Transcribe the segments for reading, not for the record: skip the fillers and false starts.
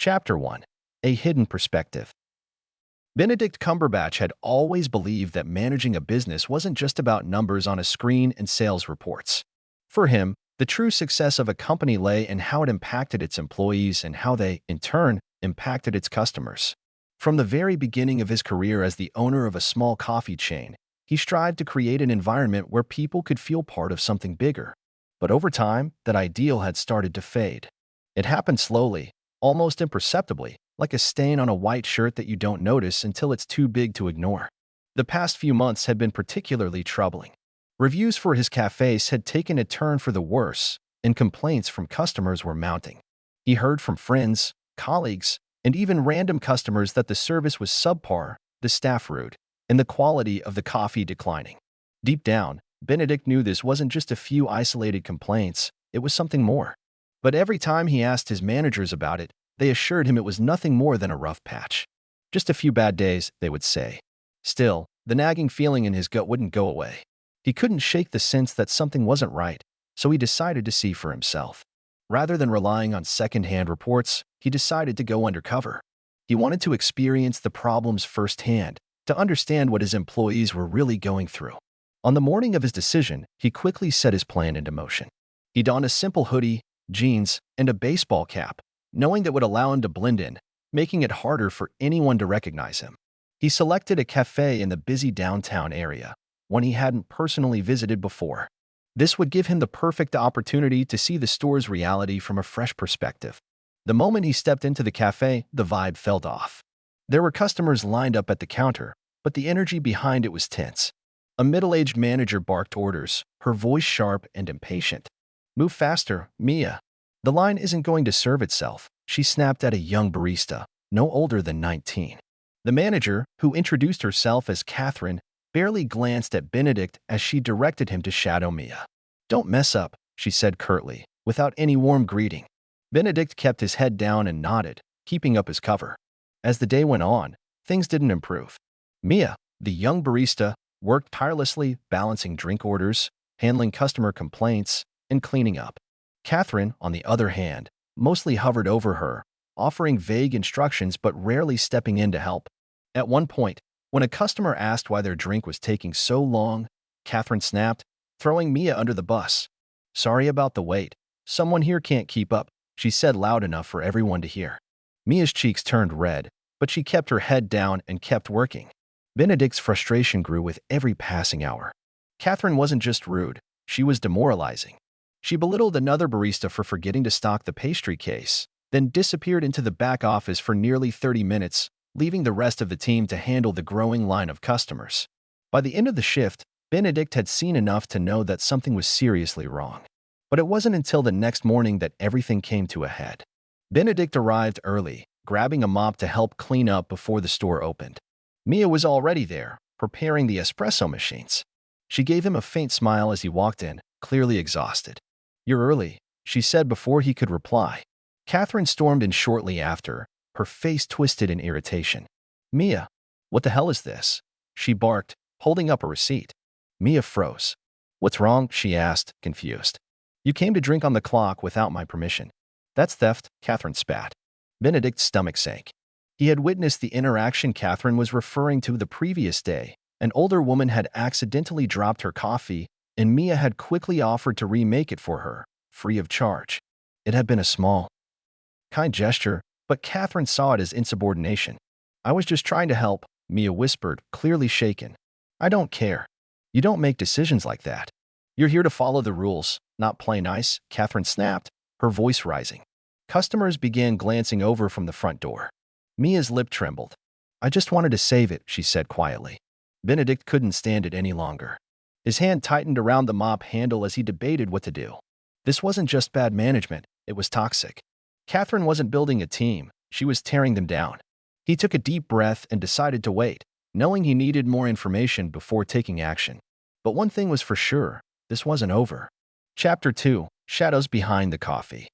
Chapter 1. A Hidden Perspective. Benedict Cumberbatch had always believed that managing a business wasn't just about numbers on a screen and sales reports. For him, the true success of a company lay in how it impacted its employees and how they, in turn, impacted its customers. From the very beginning of his career as the owner of a small coffee chain, he strived to create an environment where people could feel part of something bigger. But over time, that ideal had started to fade. It happened slowly, almost imperceptibly, like a stain on a white shirt that you don't notice until it's too big to ignore. The past few months had been particularly troubling. Reviews for his cafes had taken a turn for the worse, and complaints from customers were mounting. He heard from friends, colleagues, and even random customers that the service was subpar, the staff rude, and the quality of the coffee declining. Deep down, Benedict knew this wasn't just a few isolated complaints, it was something more. But every time he asked his managers about it, they assured him it was nothing more than a rough patch. Just a few bad days, they would say. Still, the nagging feeling in his gut wouldn't go away. He couldn't shake the sense that something wasn't right, so he decided to see for himself. Rather than relying on second-hand reports, he decided to go undercover. He wanted to experience the problems firsthand, to understand what his employees were really going through. On the morning of his decision, he quickly set his plan into motion. He donned a simple hoodie, jeans, and a baseball cap, knowing that would allow him to blend in, making it harder for anyone to recognize him. He selected a cafe in the busy downtown area, one he hadn't personally visited before. This would give him the perfect opportunity to see the store's reality from a fresh perspective. The moment he stepped into the cafe, the vibe felt off. There were customers lined up at the counter, but the energy behind it was tense. A middle-aged manager barked orders, her voice sharp and impatient. "Move faster, Mia. The line isn't going to serve itself," she snapped at a young barista, no older than 19. The manager, who introduced herself as Catherine, barely glanced at Benedict as she directed him to shadow Mia. "Don't mess up," she said curtly, without any warm greeting. Benedict kept his head down and nodded, keeping up his cover. As the day went on, things didn't improve. Mia, the young barista, worked tirelessly, balancing drink orders, handling customer complaints, and cleaning up. Catherine, on the other hand, mostly hovered over her, offering vague instructions but rarely stepping in to help. At one point, when a customer asked why their drink was taking so long, Catherine snapped, throwing Mia under the bus. "Sorry about the wait. Someone here can't keep up," she said loud enough for everyone to hear. Mia's cheeks turned red, but she kept her head down and kept working. Benedict's frustration grew with every passing hour. Catherine wasn't just rude, she was demoralizing. She belittled another barista for forgetting to stock the pastry case, then disappeared into the back office for nearly 30 minutes, leaving the rest of the team to handle the growing line of customers. By the end of the shift, Benedict had seen enough to know that something was seriously wrong. But it wasn't until the next morning that everything came to a head. Benedict arrived early, grabbing a mop to help clean up before the store opened. Mia was already there, preparing the espresso machines. She gave him a faint smile as he walked in, clearly exhausted. "You're early," she said before he could reply. Catherine stormed in shortly after, her face twisted in irritation. "Mia, what the hell is this?" she barked, holding up a receipt. Mia froze. "What's wrong?" she asked, confused. "You came to drink on the clock without my permission." "That's theft," Catherine spat. Benedict's stomach sank. He had witnessed the interaction Catherine was referring to the previous day. An older woman had accidentally dropped her coffee, and Mia had quickly offered to remake it for her, free of charge. It had been a small, kind gesture, but Catherine saw it as insubordination. "I was just trying to help," Mia whispered, clearly shaken. "I don't care. You don't make decisions like that. You're here to follow the rules, not play nice," Catherine snapped, her voice rising. Customers began glancing over from the front door. Mia's lip trembled. "I just wanted to save it," she said quietly. Benedict couldn't stand it any longer. His hand tightened around the mop handle as he debated what to do. This wasn't just bad management, it was toxic. Catherine wasn't building a team, she was tearing them down. He took a deep breath and decided to wait, knowing he needed more information before taking action. But one thing was for sure, this wasn't over. Chapter 2. Shadows Behind the Coffee.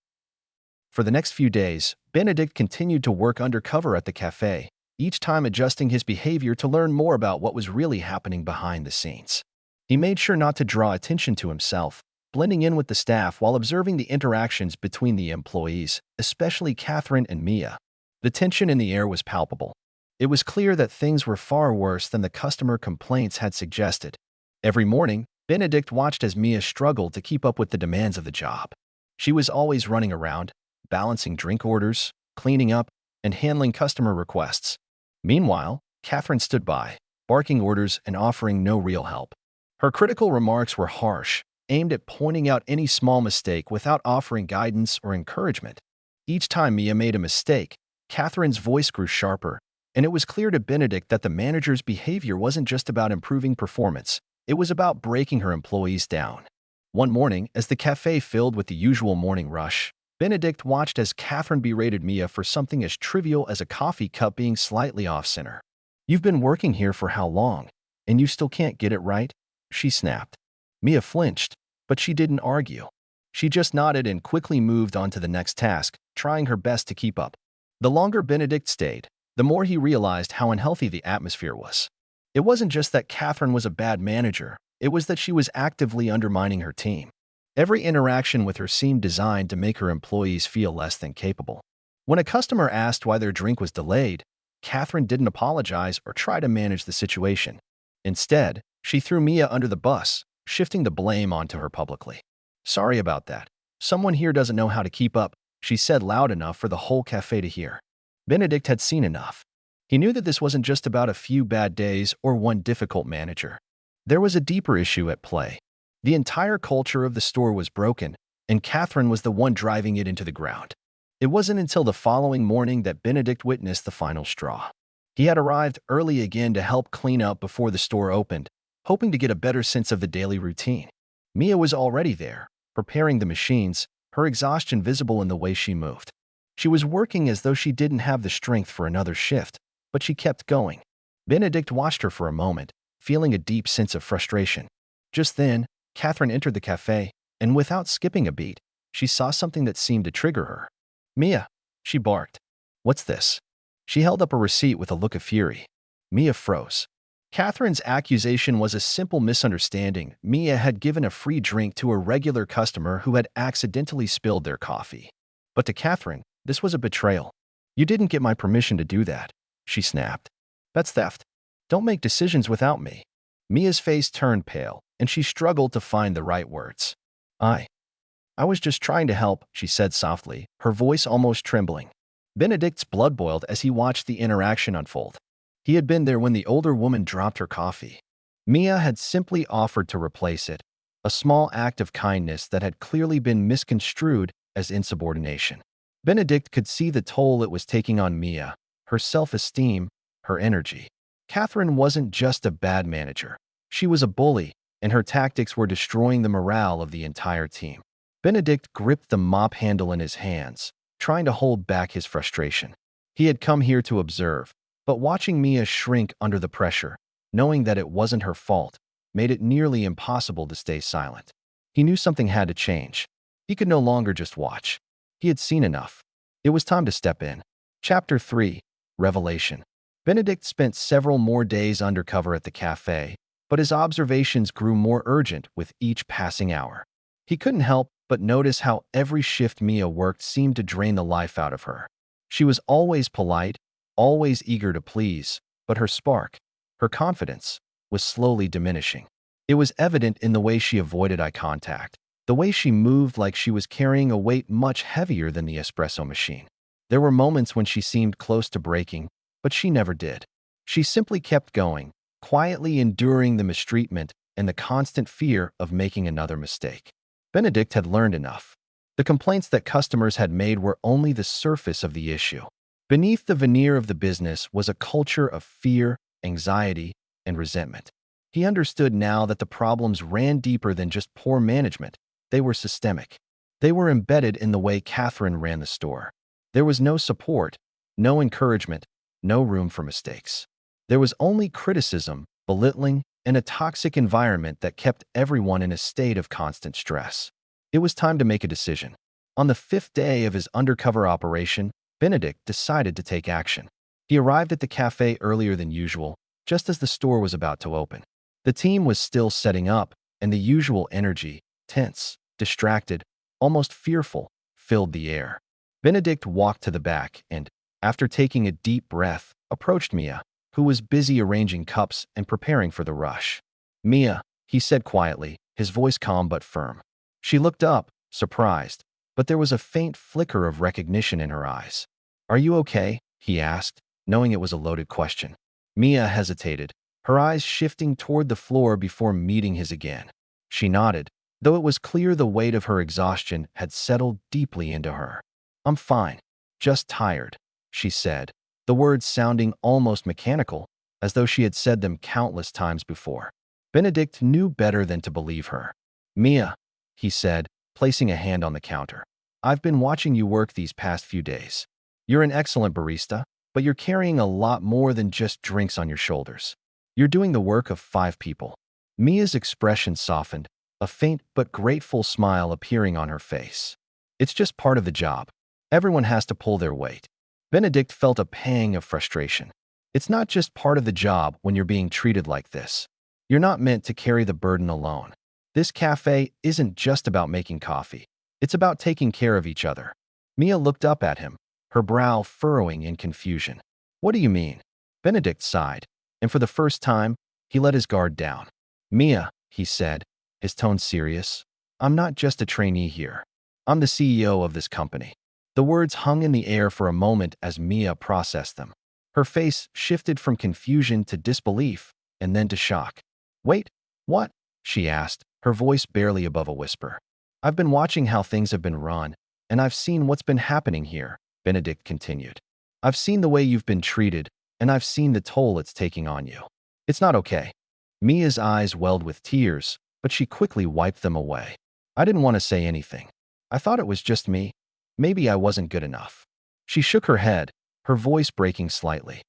For the next few days, Benedict continued to work undercover at the cafe, each time adjusting his behavior to learn more about what was really happening behind the scenes. He made sure not to draw attention to himself, blending in with the staff while observing the interactions between the employees, especially Catherine and Mia. The tension in the air was palpable. It was clear that things were far worse than the customer complaints had suggested. Every morning, Benedict watched as Mia struggled to keep up with the demands of the job. She was always running around, balancing drink orders, cleaning up, and handling customer requests. Meanwhile, Catherine stood by, barking orders and offering no real help. Her critical remarks were harsh, aimed at pointing out any small mistake without offering guidance or encouragement. Each time Mia made a mistake, Catherine's voice grew sharper, and it was clear to Benedict that the manager's behavior wasn't just about improving performance, it was about breaking her employees down. One morning, as the cafe filled with the usual morning rush, Benedict watched as Catherine berated Mia for something as trivial as a coffee cup being slightly off-center. "You've been working here for how long, and you still can't get it right?" she snapped. Mia flinched, but she didn't argue. She just nodded and quickly moved on to the next task, trying her best to keep up. The longer Benedict stayed, the more he realized how unhealthy the atmosphere was. It wasn't just that Catherine was a bad manager, it was that she was actively undermining her team. Every interaction with her seemed designed to make her employees feel less than capable. When a customer asked why their drink was delayed, Catherine didn't apologize or try to manage the situation. Instead, she threw Mia under the bus, shifting the blame onto her publicly. "Sorry about that. Someone here doesn't know how to keep up," she said loud enough for the whole cafe to hear. Benedict had seen enough. He knew that this wasn't just about a few bad days or one difficult manager. There was a deeper issue at play. The entire culture of the store was broken, and Catherine was the one driving it into the ground. It wasn't until the following morning that Benedict witnessed the final straw. He had arrived early again to help clean up before the store opened, hoping to get a better sense of the daily routine. Mia was already there, preparing the machines, her exhaustion visible in the way she moved. She was working as though she didn't have the strength for another shift, but she kept going. Benedict watched her for a moment, feeling a deep sense of frustration. Just then, Catherine entered the cafe, and without skipping a beat, she saw something that seemed to trigger her. "Mia," she barked. "What's this?" She held up a receipt with a look of fury. Mia froze. Catherine's accusation was a simple misunderstanding. Mia had given a free drink to a regular customer who had accidentally spilled their coffee. But to Catherine, this was a betrayal. "You didn't get my permission to do that," she snapped. "That's theft. Don't make decisions without me." Mia's face turned pale, and she struggled to find the right words. I was just trying to help," she said softly, her voice almost trembling. Benedict's blood boiled as he watched the interaction unfold. He had been there when the older woman dropped her coffee. Mia had simply offered to replace it, a small act of kindness that had clearly been misconstrued as insubordination. Benedict could see the toll it was taking on Mia, her self-esteem, her energy. Catherine wasn't just a bad manager. She was a bully, and her tactics were destroying the morale of the entire team. Benedict gripped the mop handle in his hands, trying to hold back his frustration. He had come here to observe, but watching Mia shrink under the pressure, knowing that it wasn't her fault, made it nearly impossible to stay silent. He knew something had to change. He could no longer just watch. He had seen enough. It was time to step in. Chapter 3. Revelation. Benedict spent several more days undercover at the cafe, but his observations grew more urgent with each passing hour. He couldn't help but notice how every shift Mia worked seemed to drain the life out of her. She was always polite, always eager to please, but her spark, her confidence, was slowly diminishing. It was evident in the way she avoided eye contact, the way she moved like she was carrying a weight much heavier than the espresso machine. There were moments when she seemed close to breaking, but she never did. She simply kept going, quietly enduring the mistreatment and the constant fear of making another mistake. Benedict had learned enough. The complaints that customers had made were only the surface of the issue. Beneath the veneer of the business was a culture of fear, anxiety, and resentment. He understood now that the problems ran deeper than just poor management. They were systemic. They were embedded in the way Catherine ran the store. There was no support, no encouragement, no room for mistakes. There was only criticism, belittling, and a toxic environment that kept everyone in a state of constant stress. It was time to make a decision. On the 5th day of his undercover operation, Benedict decided to take action. He arrived at the cafe earlier than usual, just as the store was about to open. The team was still setting up, and the usual energy, tense, distracted, almost fearful, filled the air. Benedict walked to the back and, After taking a deep breath, approached Mia, who was busy arranging cups and preparing for the rush. Mia, he said quietly, his voice calm but firm. She looked up, surprised, but there was a faint flicker of recognition in her eyes. Are you okay? He asked, knowing it was a loaded question. Mia hesitated, her eyes shifting toward the floor before meeting his again. She nodded, though it was clear the weight of her exhaustion had settled deeply into her. I'm fine, just tired, she said, the words sounding almost mechanical, as though she had said them countless times before. Benedict knew better than to believe her. Mia, he said, placing a hand on the counter. I've been watching you work these past few days. You're an excellent barista, but you're carrying a lot more than just drinks on your shoulders. You're doing the work of 5 people. Mia's expression softened, a faint but grateful smile appearing on her face. It's just part of the job. Everyone has to pull their weight. Benedict felt a pang of frustration. It's not just part of the job when you're being treated like this. You're not meant to carry the burden alone. This cafe isn't just about making coffee. It's about taking care of each other. Mia looked up at him, her brow furrowing in confusion. What do you mean? Benedict sighed, and for the first time, he let his guard down. Mia, he said, his tone serious, I'm not just a trainee here. I'm the CEO of this company. The words hung in the air for a moment as Mia processed them. Her face shifted from confusion to disbelief, and then to shock. Wait, what? She asked, her voice barely above a whisper. I've been watching how things have been run, and I've seen what's been happening here, Benedict continued. I've seen the way you've been treated, and I've seen the toll it's taking on you. It's not okay. Mia's eyes welled with tears, but she quickly wiped them away. I didn't want to say anything. I thought it was just me. Maybe I wasn't good enough. She shook her head, her voice breaking slightly.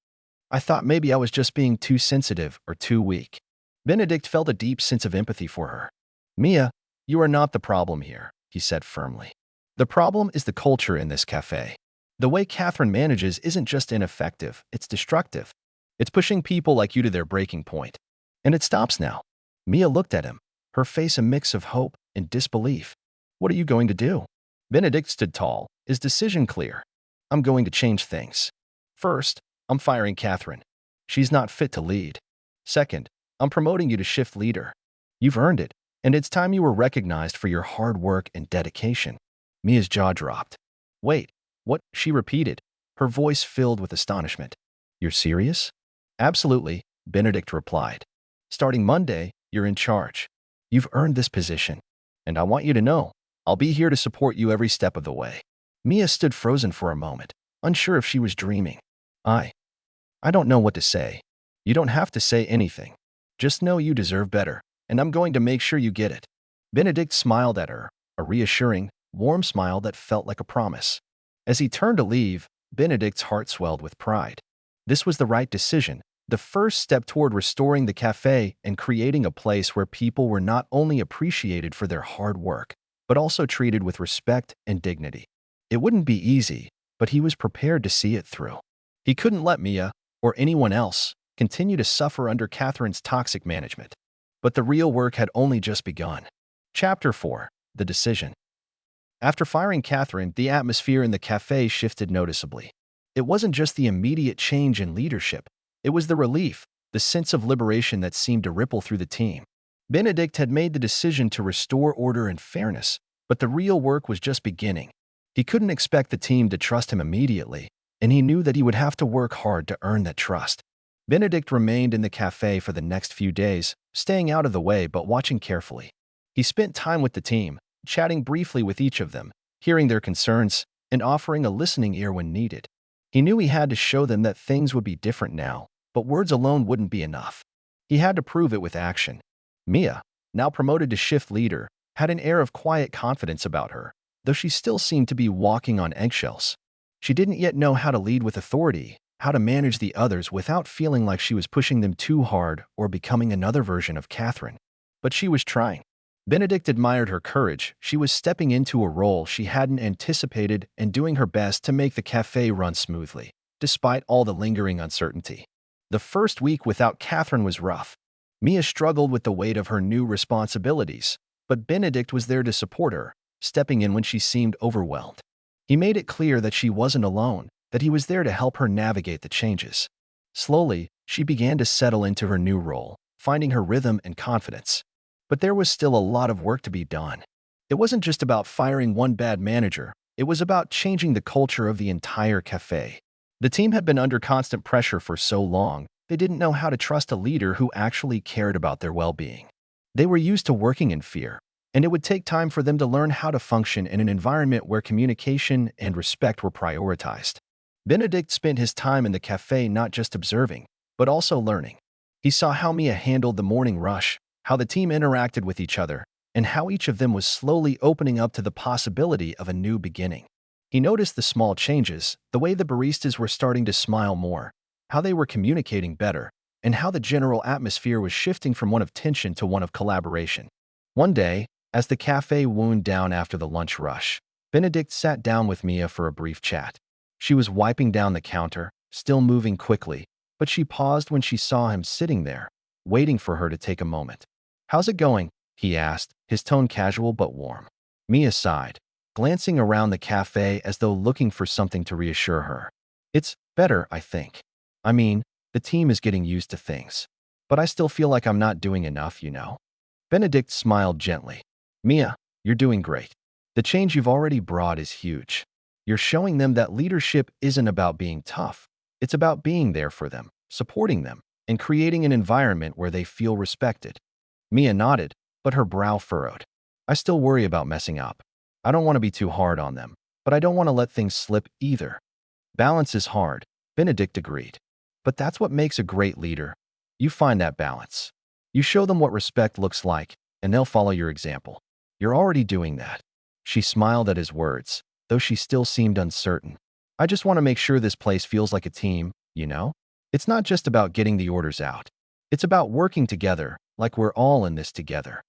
I thought maybe I was just being too sensitive or too weak. Benedict felt a deep sense of empathy for her. Mia, you are not the problem here, he said firmly. The problem is the culture in this cafe. The way Catherine manages isn't just ineffective, it's destructive. It's pushing people like you to their breaking point. And it stops now. Mia looked at him, her face a mix of hope and disbelief. What are you going to do? Benedict stood tall, his decision clear. I'm going to change things. First, I'm firing Catherine. She's not fit to lead. Second, I'm promoting you to shift leader. You've earned it, and it's time you were recognized for your hard work and dedication. Mia's jaw dropped. Wait, what? She repeated, her voice filled with astonishment. You're serious? Absolutely, Benedict replied. Starting Monday, you're in charge. You've earned this position, and I want you to know, I'll be here to support you every step of the way. Mia stood frozen for a moment, unsure if she was dreaming. I don't know what to say. You don't have to say anything. Just know you deserve better, and I'm going to make sure you get it. Benedict smiled at her, a reassuring, warm smile that felt like a promise. As he turned to leave, Benedict's heart swelled with pride. This was the right decision, the first step toward restoring the cafe and creating a place where people were not only appreciated for their hard work, but also treated with respect and dignity. It wouldn't be easy, but he was prepared to see it through. He couldn't let Mia, or anyone else, continue to suffer under Catherine's toxic management. But the real work had only just begun. Chapter 4. The Decision. After firing Catherine, the atmosphere in the cafe shifted noticeably. It wasn't just the immediate change in leadership. It was the relief, the sense of liberation that seemed to ripple through the team. Benedict had made the decision to restore order and fairness, but the real work was just beginning. He couldn't expect the team to trust him immediately, and he knew that he would have to work hard to earn that trust. Benedict remained in the cafe for the next few days, staying out of the way but watching carefully. He spent time with the team, chatting briefly with each of them, hearing their concerns, and offering a listening ear when needed. He knew he had to show them that things would be different now, but words alone wouldn't be enough. He had to prove it with action. Mia, now promoted to shift leader, had an air of quiet confidence about her, though she still seemed to be walking on eggshells. She didn't yet know how to lead with authority, how to manage the others without feeling like she was pushing them too hard or becoming another version of Catherine. But she was trying. Benedict admired her courage. She was stepping into a role she hadn't anticipated and doing her best to make the cafe run smoothly, despite all the lingering uncertainty. The first week without Catherine was rough. Mia struggled with the weight of her new responsibilities, but Benedict was there to support her, stepping in when she seemed overwhelmed. He made it clear that she wasn't alone, that he was there to help her navigate the changes. Slowly, she began to settle into her new role, finding her rhythm and confidence. But there was still a lot of work to be done. It wasn't just about firing one bad manager, it was about changing the culture of the entire cafe. The team had been under constant pressure for so long, they didn't know how to trust a leader who actually cared about their well-being. They were used to working in fear, and it would take time for them to learn how to function in an environment where communication and respect were prioritized. Benedict spent his time in the cafe not just observing, but also learning. He saw how Mia handled the morning rush, how the team interacted with each other, and how each of them was slowly opening up to the possibility of a new beginning. He noticed the small changes, the way the baristas were starting to smile more, how they were communicating better, and how the general atmosphere was shifting from one of tension to one of collaboration. One day, as the cafe wound down after the lunch rush, Benedict sat down with Mia for a brief chat. She was wiping down the counter, still moving quickly, but she paused when she saw him sitting there, waiting for her to take a moment. "How's it going?" he asked, his tone casual but warm. Mia sighed, glancing around the cafe as though looking for something to reassure her. "It's better, I think. I mean, the team is getting used to things. But I still feel like I'm not doing enough, you know." Benedict smiled gently. "Mia, you're doing great. The change you've already brought is huge. You're showing them that leadership isn't about being tough. It's about being there for them, supporting them, and creating an environment where they feel respected." Mia nodded, but her brow furrowed. "I still worry about messing up. I don't want to be too hard on them, but I don't want to let things slip either." "Balance is hard," Benedict agreed. "But that's what makes a great leader. You find that balance. You show them what respect looks like, and they'll follow your example. You're already doing that." She smiled at his words, though she still seemed uncertain. "I just want to make sure this place feels like a team, you know? It's not just about getting the orders out. It's about working together, like we're all in this together."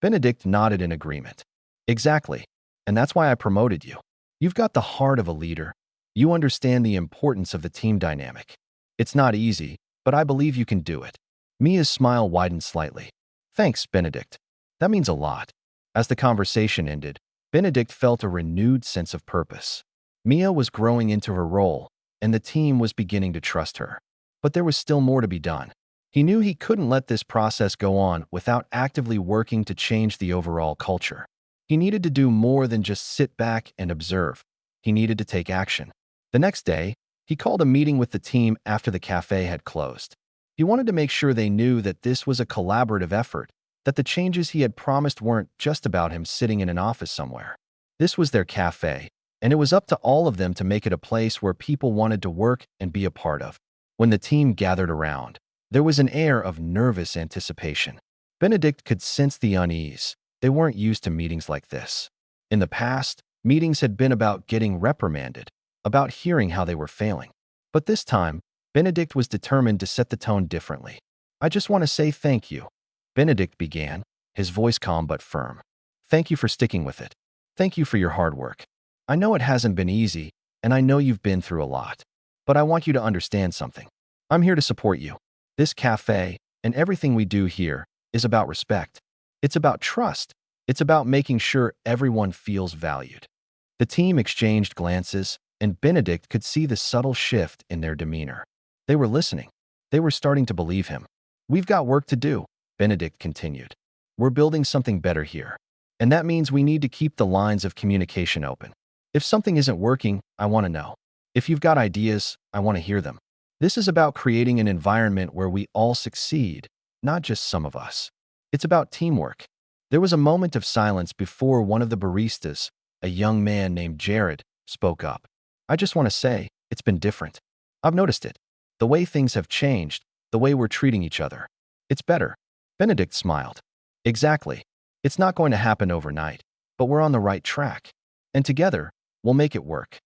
Benedict nodded in agreement. "Exactly. And that's why I promoted you. You've got the heart of a leader. You understand the importance of the team dynamic. It's not easy, but I believe you can do it." Mia's smile widened slightly. "Thanks, Benedict. That means a lot." As the conversation ended, Benedict felt a renewed sense of purpose. Mia was growing into her role, and the team was beginning to trust her. But there was still more to be done. He knew he couldn't let this process go on without actively working to change the overall culture. He needed to do more than just sit back and observe. He needed to take action. The next day, he called a meeting with the team after the cafe had closed. He wanted to make sure they knew that this was a collaborative effort, that the changes he had promised weren't just about him sitting in an office somewhere. This was their cafe, and it was up to all of them to make it a place where people wanted to work and be a part of. When the team gathered around, there was an air of nervous anticipation. Benedict could sense the unease. They weren't used to meetings like this. In the past, meetings had been about getting reprimanded, about hearing how they were failing. But this time, Benedict was determined to set the tone differently. "I just want to say thank you," Benedict began, his voice calm but firm. "Thank you for sticking with it. Thank you for your hard work. I know it hasn't been easy, and I know you've been through a lot. But I want you to understand something. I'm here to support you. This cafe, and everything we do here, is about respect. It's about trust. It's about making sure everyone feels valued." The team exchanged glances, and Benedict could see the subtle shift in their demeanor. They were listening. They were starting to believe him. "We've got work to do," Benedict continued. "We're building something better here. And that means we need to keep the lines of communication open. If something isn't working, I want to know. If you've got ideas, I want to hear them. This is about creating an environment where we all succeed, not just some of us. It's about teamwork." There was a moment of silence before one of the baristas, a young man named Jared, spoke up. "I just want to say, it's been different. I've noticed it. The way things have changed, the way we're treating each other. It's better." Benedict smiled. "Exactly. It's not going to happen overnight, but we're on the right track. And together, we'll make it work."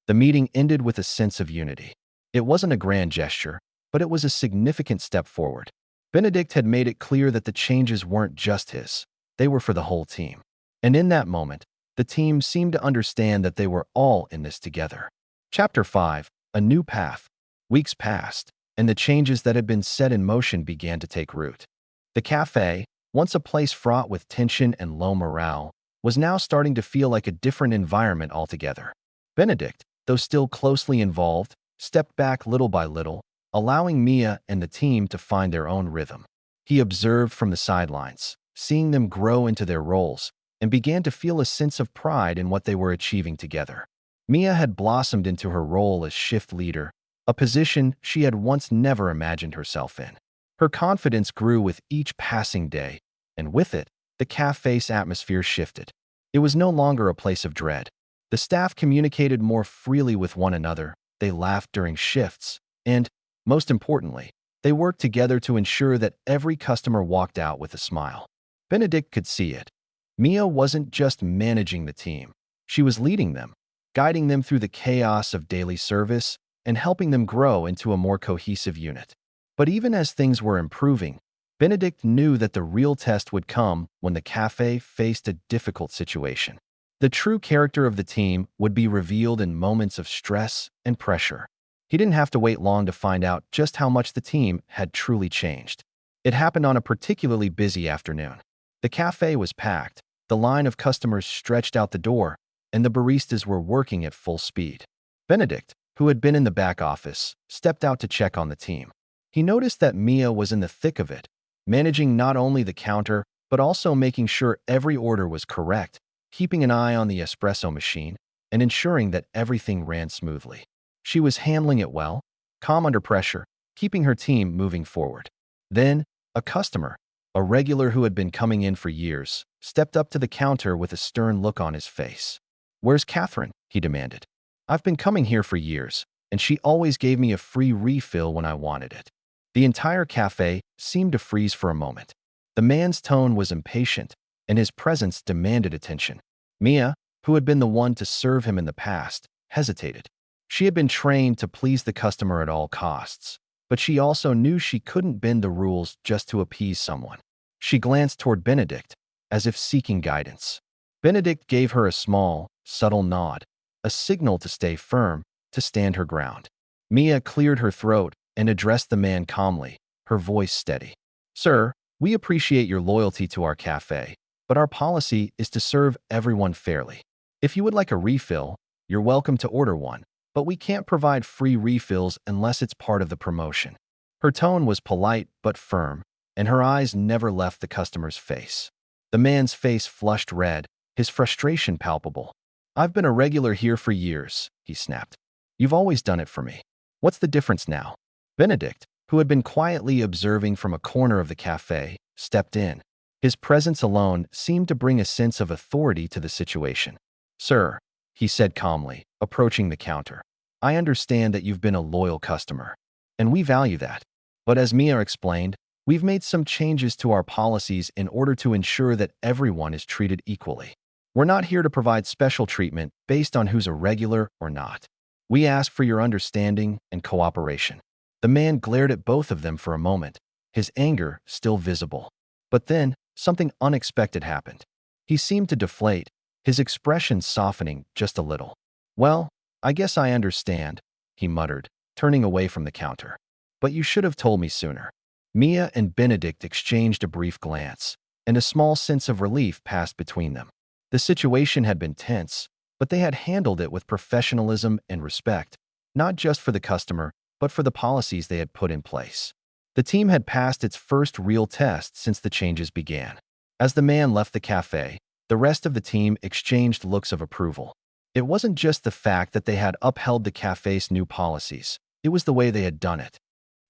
The meeting ended with a sense of unity. It wasn't a grand gesture, but it was a significant step forward. Benedict had made it clear that the changes weren't just his. They were for the whole team. And in that moment, the team seemed to understand that they were all in this together. Chapter 5, A New Path. Weeks passed, and the changes that had been set in motion began to take root. The cafe, once a place fraught with tension and low morale, was now starting to feel like a different environment altogether. Benedict, though still closely involved, stepped back little by little, allowing Mia and the team to find their own rhythm. He observed from the sidelines, seeing them grow into their roles, and began to feel a sense of pride in what they were achieving together. Mia had blossomed into her role as shift leader, a position she had once never imagined herself in. Her confidence grew with each passing day, and with it, the cafe's atmosphere shifted. It was no longer a place of dread. The staff communicated more freely with one another, they laughed during shifts, and, most importantly, they worked together to ensure that every customer walked out with a smile. Benedict could see it. Mia wasn't just managing the team. She was leading them, guiding them through the chaos of daily service and helping them grow into a more cohesive unit. But even as things were improving, Benedict knew that the real test would come when the cafe faced a difficult situation. The true character of the team would be revealed in moments of stress and pressure. He didn't have to wait long to find out just how much the team had truly changed. It happened on a particularly busy afternoon. The cafe was packed, the line of customers stretched out the door, and the baristas were working at full speed. Benedict, who had been in the back office, stepped out to check on the team. He noticed that Mia was in the thick of it, managing not only the counter, but also making sure every order was correct, keeping an eye on the espresso machine, and ensuring that everything ran smoothly. She was handling it well, calm under pressure, keeping her team moving forward. Then, a customer, a regular who had been coming in for years, stepped up to the counter with a stern look on his face. "Where's Catherine?" he demanded. "I've been coming here for years, and she always gave me a free refill when I wanted it." The entire cafe seemed to freeze for a moment. The man's tone was impatient, and his presence demanded attention. Mia, who had been the one to serve him in the past, hesitated. She had been trained to please the customer at all costs, but she also knew she couldn't bend the rules just to appease someone. She glanced toward Benedict, as if seeking guidance. Benedict gave her a small, subtle nod, a signal to stay firm, to stand her ground. Mia cleared her throat and addressed the man calmly, her voice steady. "Sir, we appreciate your loyalty to our cafe, but our policy is to serve everyone fairly. If you would like a refill, you're welcome to order one, but we can't provide free refills unless it's part of the promotion." Her tone was polite but firm, and her eyes never left the customer's face. The man's face flushed red, his frustration palpable. "I've been a regular here for years," he snapped. "You've always done it for me. What's the difference now?" Benedict, who had been quietly observing from a corner of the cafe, stepped in. His presence alone seemed to bring a sense of authority to the situation. "Sir," he said calmly, approaching the counter, "I understand that you've been a loyal customer, and we value that. But as Mia explained, we've made some changes to our policies in order to ensure that everyone is treated equally. We're not here to provide special treatment based on who's a regular or not. We ask for your understanding and cooperation." The man glared at both of them for a moment, his anger still visible. But then, something unexpected happened. He seemed to deflate, his expression softening just a little. "Well, I guess I understand," he muttered, turning away from the counter. "But you should have told me sooner." Mia and Benedict exchanged a brief glance, and a small sense of relief passed between them. The situation had been tense, but they had handled it with professionalism and respect, not just for the customer, but for the policies they had put in place. The team had passed its first real test since the changes began. As the man left the cafe, the rest of the team exchanged looks of approval. It wasn't just the fact that they had upheld the cafe's new policies, it was the way they had done it.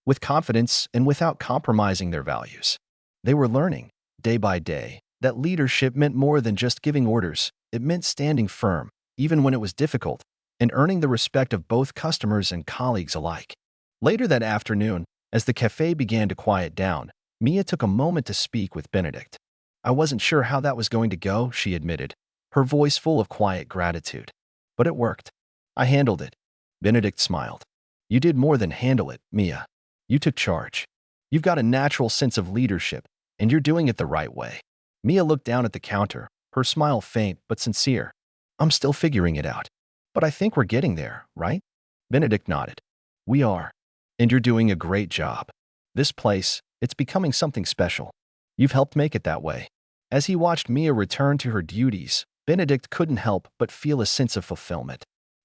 With confidence and without compromising their values. They were learning, day by day, that leadership meant more than just giving orders. It meant standing firm, even when it was difficult, and earning the respect of both customers and colleagues alike. Later that afternoon, as the cafe began to quiet down, Mia took a moment to speak with Benedict. "I wasn't sure how that was going to go," she admitted, her voice full of quiet gratitude. "But it worked. I handled it." Benedict smiled. "You did more than handle it, Mia. You took charge. You've got a natural sense of leadership, and you're doing it the right way." Mia looked down at the counter, her smile faint but sincere. "I'm still figuring it out. But I think we're getting there, right?" Benedict nodded. "We are. And you're doing a great job. This place, it's becoming something special. You've helped make it that way." As he watched Mia return to her duties, Benedict couldn't help but feel a sense of fulfillment.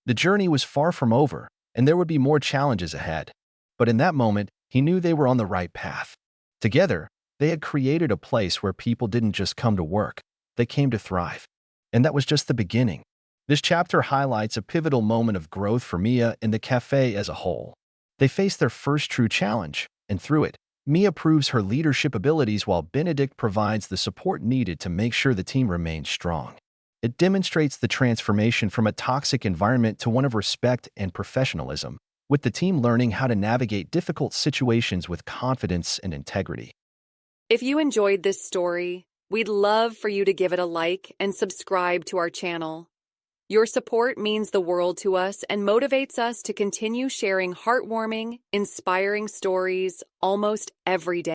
The journey was far from over, and there would be more challenges ahead. But in that moment, he knew they were on the right path. Together, they had created a place where people didn't just come to work, they came to thrive. And that was just the beginning. This chapter highlights a pivotal moment of growth for Mia and the cafe as a whole. They faced their first true challenge, and through it, Mia proves her leadership abilities while Benedict provides the support needed to make sure the team remains strong. It demonstrates the transformation from a toxic environment to one of respect and professionalism, with the team learning how to navigate difficult situations with confidence and integrity. If you enjoyed this story, we'd love for you to give it a like and subscribe to our channel. Your support means the world to us and motivates us to continue sharing heartwarming, inspiring stories almost every day.